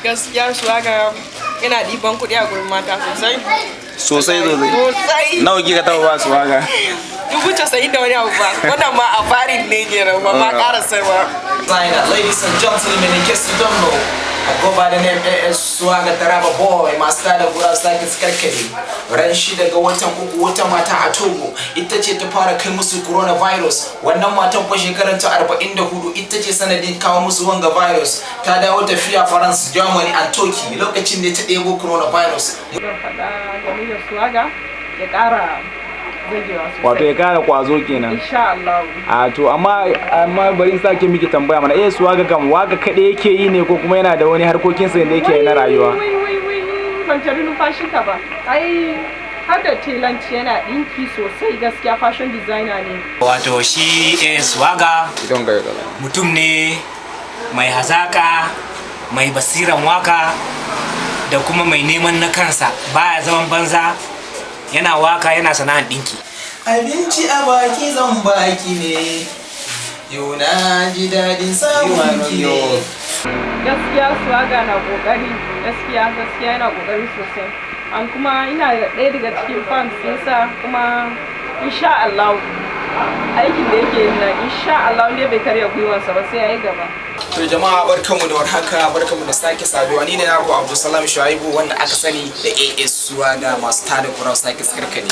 Gaskiya Swaga yana ɗiban kuɗi a gurin mata sosai. Sosai. Nawa kika taɓa ba Swaga? 90,000 da wani abu ba. Wannan ma a farin ne kenan ba ma ƙara sarwa. Ladies and gentlemen, in case you don't know, I go by the name AS Swaga Taraba Boy, master da gura sake karkare. Ran shi daga watan uku wata mata a Togo ita ce ta fara kai musu coronavirus. Wannan matan ko shekaran ta 44 ita ce sanadin kawo musu wanga virus. Ta dawo tafiya France, Germany and Turkey lokacin da ta ɗebo coronavirus. Zan faɗa game da Swaga ya ƙara zagewa sosai. Wato ya kara kwazo kenan. Insha Allah. A to amma bari in sake miki tambaya mana Swaga kam waka kaɗai yake yi ne ko kuma yana da wani harkokinsa da yake na rayuwa? Ban tare numfashin ka ba. Ai har da telanci yana ɗinki sosai gaskiya fashion designer ne. Wato shi Swaga mutum ne mai hazaka, mai basiran waka da kuma mai neman na kansa, baya zaman banza, yana waka yana sana'ar ɗinki. Abinci a baki zan baki ne, yau na ji daɗin samun ki ne. Gaskiya Swaga na kokari, gaskiya yana kokari sosai. An kuma ina ɗaya daga cikin fans ɗinsa kuma insha Allah aikin da yake yi nan insha Allah ne bai karya gwiwansa ba sai yayi gaba. To jama'a barkanmu da warhaka, barkanmu da sake saduwa. Ni ne naku Abdulsalam Shuaibu wanda aka sani da AS Swaga masu tada kura sake karkare.